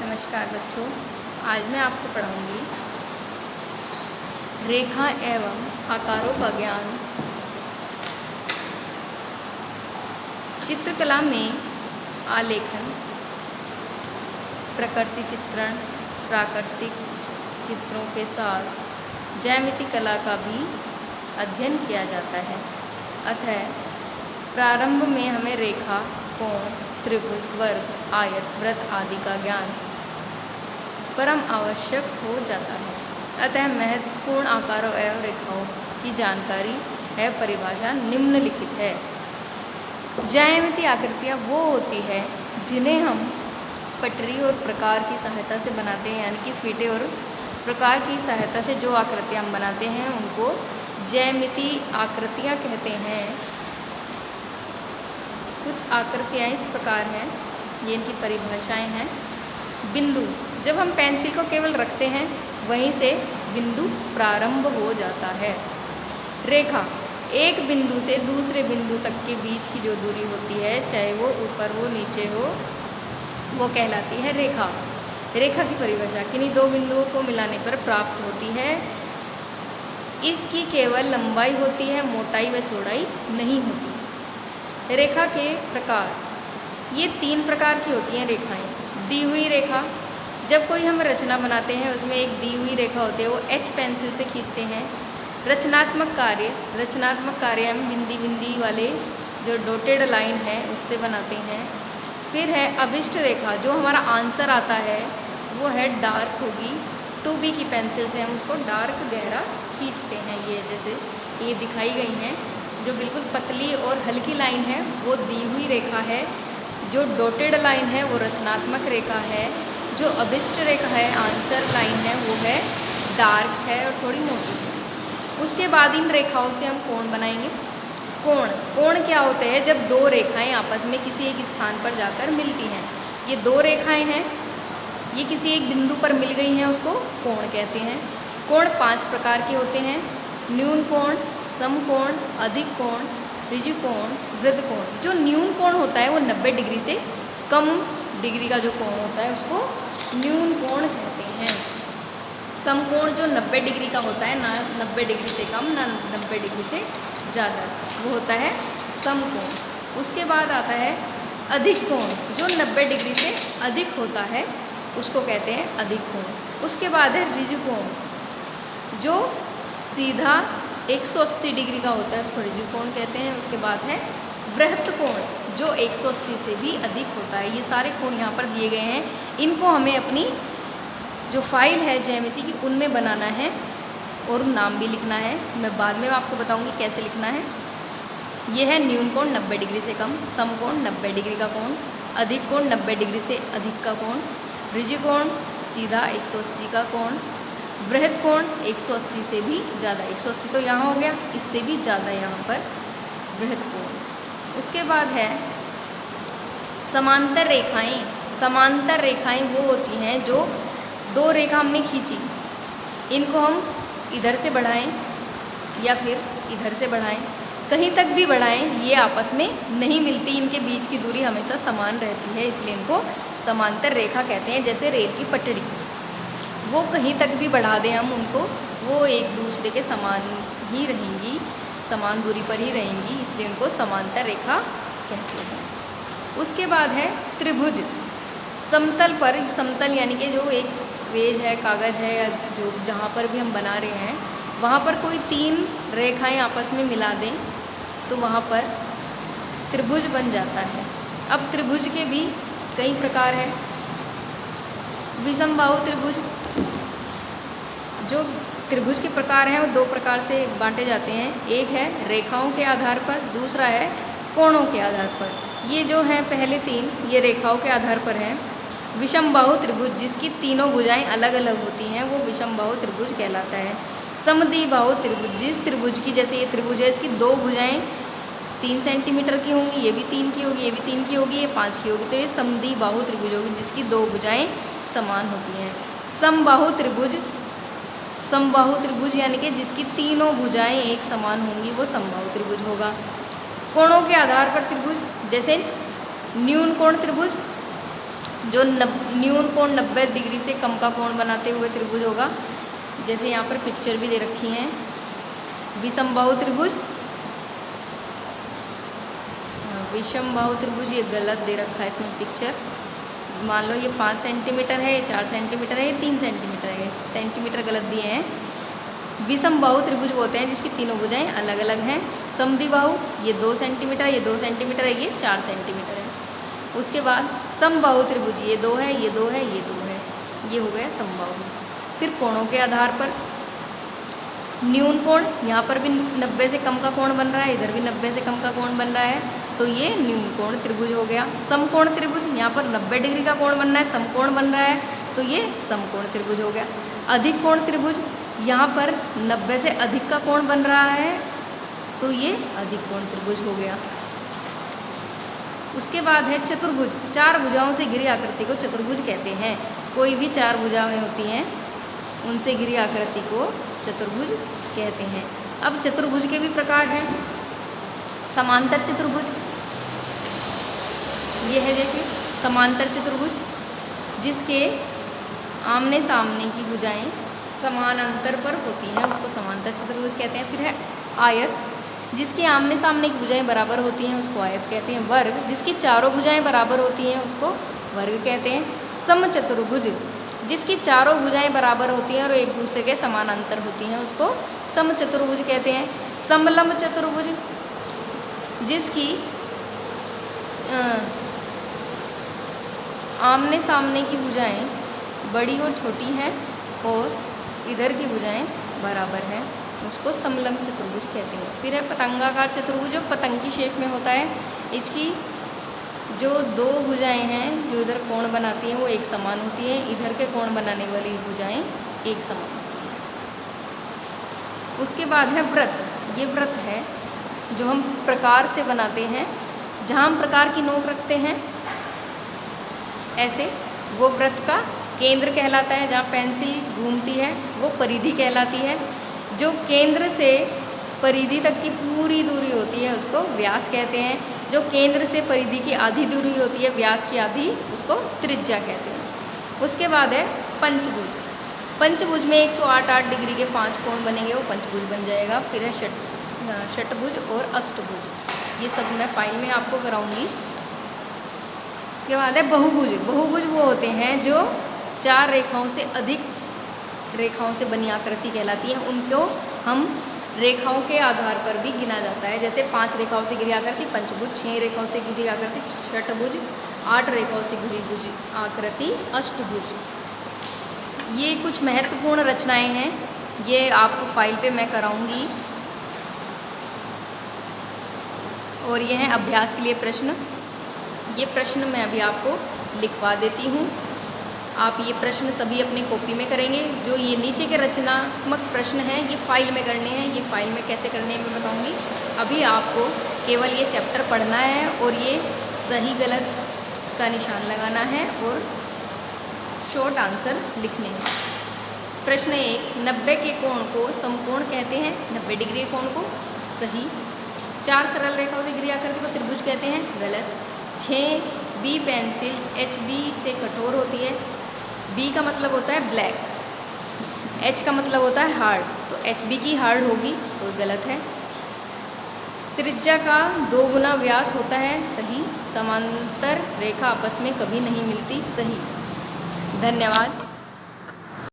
नमस्कार बच्चों, आज मैं आपको पढ़ाऊंगी रेखा एवं आकारों का ज्ञान। चित्रकला में आलेखन, प्रकृति चित्रण, प्राकृतिक चित्रों के साथ ज्यामिति कला का भी अध्ययन किया जाता है। अतः प्रारंभ में हमें रेखा, कोण, त्रिभुज, वर्ग, आयत, वृत्त आदि का ज्ञान परम आवश्यक हो जाता है। अतः महत्वपूर्ण आकारों एवं रेखाओं की जानकारी है परिभाषा निम्नलिखित है। ज्यामितीय आकृतियाँ वो होती है जिन्हें हम पटरी और प्रकार की सहायता से बनाते हैं, यानी कि फीते और प्रकार की सहायता से जो आकृतियाँ हम बनाते हैं उनको ज्यामितीय आकृतियाँ कहते हैं। कुछ आकृतियाँ इस प्रकार हैं, ये इनकी परिभाषाएं हैं। बिंदु, जब हम पेंसिल को केवल रखते हैं वहीं से बिंदु प्रारंभ हो जाता है। रेखा, एक बिंदु से दूसरे बिंदु तक के बीच की जो दूरी होती है, चाहे वो ऊपर हो नीचे हो, वो कहलाती है रेखा। रेखा की परिभाषा किन्हीं दो बिंदुओं को मिलाने पर प्राप्त होती है। इसकी केवल लंबाई होती है, मोटाई व चौड़ाई नहीं होती। रेखा के प्रकार, ये 3 प्रकार की होती हैं रेखाएं। दी हुई रेखा, जब कोई हम रचना बनाते हैं उसमें एक दी हुई रेखा होती है, वो एच पेंसिल से खींचते हैं। रचनात्मक कार्य हम बिंदी वाले जो डॉटेड लाइन है उससे बनाते हैं। फिर है अभिष्ट रेखा, जो हमारा आंसर आता है वो है डार्क होगी, 2B की पेंसिल से हम उसको डार्क गहरा खींचते हैं। ये जैसे ये दिखाई गई हैं, जो बिल्कुल पतली और हल्की लाइन है वो दी हुई रेखा है। जो डॉटेड लाइन है वो रचनात्मक रेखा है। जो अभिष्ट रेखा है, आंसर लाइन है, वो है डार्क है और थोड़ी मोटी है। उसके बाद इन रेखाओं से हम कोण बनाएंगे। कोण क्या होते हैं? जब दो रेखाएं आपस में किसी एक स्थान पर जाकर मिलती हैं। ये 2 रेखाएं हैं, ये किसी एक बिंदु पर मिल गई हैं, उसको कोण कहते हैं। कोण 5 प्रकार के होते हैं: न्यून कोण, समकोण, अधिक कोण, ऋजु कोण, वृत्त कोण। जो न्यून कोण होता है वो 90 डिग्री से कम डिग्री का जो कोण होता है उसको न्यून कोण कहते हैं। समकोण जो 90 डिग्री का होता है, ना 90 डिग्री से कम ना 90 डिग्री से ज़्यादा, वो होता है समकोण। उसके बाद आता है अधिक कोण, जो 90 डिग्री से अधिक होता है उसको कहते हैं अधिक कोण। उसके बाद है ऋजु कोण, जो सीधा 180 डिग्री का होता है, उसको ऋजु कोण कहते हैं। उसके बाद है वृत्त कोण, जो 180 से भी अधिक होता है। ये सारे कोण यहाँ पर दिए गए हैं। इनको हमें अपनी जो फाइल है ज्यामिति की उनमें बनाना है और नाम भी लिखना है। मैं बाद में आपको बताऊंगी कैसे लिखना है। यह है न्यून कोण 90 डिग्री से कम, समकोण 90 डिग्री का कोण, अधिक कोण 90 डिग्री से अधिक का कोण, ऋजु कोण सीधा 180 का कोण, वृत्त कोण 180 से भी ज़्यादा। 180 तो यहाँ हो गया, इससे भी ज़्यादा यहाँ पर वृत्त कोण। उसके बाद है समांतर रेखाएं। समांतर रेखाएं वो होती हैं जो 2 रेखा हमने खींची, इनको हम इधर से बढ़ाएं या फिर इधर से बढ़ाएं, कहीं तक भी बढ़ाएं, ये आपस में नहीं मिलती, इनके बीच की दूरी हमेशा समान रहती है, इसलिए इनको समांतर रेखा कहते हैं। जैसे रेल की पटड़ी, वो कहीं तक भी बढ़ा दें हम उनको, वो एक दूसरे के समान ही रहेंगी, समान दूरी पर ही रहेंगी, इसलिए उनको समांतर रेखा कहते हैं। उसके बाद है त्रिभुज। समतल पर, समतल यानी कि जो एक पेज है, कागज़ है, या जो जहाँ पर भी हम बना रहे हैं वहाँ पर कोई 3 रेखाएं आपस में मिला दें तो वहाँ पर त्रिभुज बन जाता है। अब त्रिभुज के भी कई प्रकार हैं। विषमबाहु त्रिभुज, जो त्रिभुज के प्रकार हैं वो 2 प्रकार से बांटे जाते हैं। एक है रेखाओं के आधार पर, दूसरा है कोणों के आधार पर। ये जो हैं पहले 3, ये रेखाओं के आधार पर हैं। विषमबाहु त्रिभुज, जिसकी तीनों भुजाएं अलग अलग होती हैं, वो विषमबाहु त्रिभुज कहलाता है। समद्विबाहु त्रिभुज, जिस त्रिभुज की, जैसे ये त्रिभुज है, इसकी 2 भुजाएं 3 सेंटीमीटर की होंगी, ये भी 3 की होगी, ये भी 3 की होगी, ये 5 की होगी, तो ये समद्विबाहु त्रिभुज होगी, जिसकी 2 भुजाएं समान होती हैं। समबाहु त्रिभुज यानी कि जिसकी तीनों भुजाएं एक समान होंगी, वो समबाहु त्रिभुज होगा। कोणों के आधार पर त्रिभुज, जैसे न्यून कोण त्रिभुज, जो न्यून कोण 90 डिग्री से कम का कोण बनाते हुए त्रिभुज होगा। जैसे यहाँ पर पिक्चर भी दे रखी हैं, विषमबाहु त्रिभुज, विषमबाहु त्रिभुज, ये गलत दे रखा है इसमें पिक्चर। मान लो ये 5 सेंटीमीटर है, ये 4 सेंटीमीटर है, ये 3 सेंटीमीटर है, सेंटीमीटर गलत दिए हैं। विषमबाहु त्रिभुज वो होते हैं जिसकी तीनों भुजाएं अलग अलग हैं। समद्विबाहु ये 2 सेंटीमीटर, ये 2 सेंटीमीटर है, ये 4 सेंटीमीटर है। उसके बाद समबाहु त्रिभुज ये 2 है, ये 2 है, ये 2 है, ये हो गया समबाहु। फिर कोणों के आधार पर न्यून कोण, यहाँ पर भी 90 से कम का कोण बन रहा है, इधर भी 90 से कम का कोण बन रहा है, तो ये न्यून कोण त्रिभुज हो गया। समकोण त्रिभुज, यहाँ पर 90 डिग्री का कोण बनना है, समकोण बन रहा है, तो ये समकोण त्रिभुज हो गया। अधिक कोण त्रिभुज, यहाँ पर 90 से अधिक का कोण बन रहा है, तो ये अधिक कोण त्रिभुज हो गया। उसके बाद है चतुर्भुज, 4 भुजाओं से घिरी आकृति को चतुर्भुज कहते हैं। कोई भी 4 भुजाएं होती हैं उनसे घिरी आकृति को चतुर्भुज कहते हैं। अब चतुर्भुज के भी प्रकार हैं। समांतर चतुर्भुज, ये है देखिए समांतर चतुर्भुज, जिसके आमने सामने की भुजाएं समान अंतर पर होती हैं, उसको समांतर चतुर्भुज कहते हैं। फिर है आयत, जिसकी आमने सामने की भुजाएं बराबर होती हैं, उसको आयत कहते हैं। वर्ग, जिसकी चारों भुजाएं बराबर होती हैं, उसको वर्ग कहते हैं। समचतुर्भुज, जिसकी चारों भुजाएं बराबर होती हैं और एक दूसरे के समानांतर होती हैं, उसको समचतुर्भुज कहते हैं। समलंब चतुर्भुज, जिसकी आमने सामने की भुजाएं बड़ी और छोटी हैं और इधर की भुजाएं बराबर हैं, उसको समलंब चतुर्भुज कहते हैं। फिर है पतंगाकार चतुर्भुज, जो पतंग की शेप में होता है। इसकी जो 2 भुजाएं हैं जो इधर कोण बनाती हैं वो एक समान होती हैं, इधर के कोण बनाने वाली भुजाएं एक समान होती हैं। उसके बाद है व्रत, ये व्रत है जो हम प्रकार से बनाते हैं, जहाँ हम प्रकार की नोक रखते हैं ऐसे, वो व्रत का केंद्र कहलाता है। जहाँ पेंसिल घूमती है वो परिधि कहलाती है। जो केंद्र से परिधि तक की पूरी दूरी होती है उसको व्यास कहते हैं। जो केंद्र से परिधि की आधी दूरी होती है, व्यास की आधी, उसको त्रिज्या कहते हैं। उसके बाद है पंचभुज, पंचभुज में 108 डिग्री के 5 कोण बनेंगे, वो पंचभुज बन जाएगा। फिर है षटभुज और अष्टभुज, ये सब मैं फाइल में आपको कराऊंगी। उसके बाद है बहुभुज, बहुभुज वो होते हैं जो 4 रेखाओं से अधिक रेखाओं से बनी आकृति कहलाती है। उनको हम रेखाओं के आधार पर भी गिना जाता है। जैसे 5 रेखाओं से घिरी आकृति पंचभुज, 6 रेखाओं से घिरी आकृति षटभुज, 8 रेखाओं से घिरी आकृति अष्टभुज। ये कुछ महत्वपूर्ण रचनाएं हैं, ये आपको फाइल पे मैं कराऊंगी। और ये हैं अभ्यास के लिए प्रश्न। ये प्रश्न मैं अभी आपको लिखवा देती हूँ, आप ये प्रश्न सभी अपनी कॉपी में करेंगे। जो ये नीचे के रचनात्मक प्रश्न हैं ये फाइल में करने हैं, ये फाइल में कैसे करने हैं मैं बताऊंगी। अभी आपको केवल ये चैप्टर पढ़ना है और ये सही गलत का निशान लगाना है और शॉर्ट आंसर लिखने हैं। प्रश्न 1, 90 के कोण को समकोण कहते हैं, 90 डिग्री के कोण को सही। 4 सरल रेखाओं से घिरी आकृति को त्रिभुज कहते हैं, गलत। 6, बी पेंसिल HB से कठोर होती है। B का मतलब होता है ब्लैक, H का मतलब होता है हार्ड, तो HB की हार्ड होगी, तो गलत है। त्रिज्या का 2 गुना व्यास होता है, सही। समांतर रेखा आपस में कभी नहीं मिलती, सही। धन्यवाद।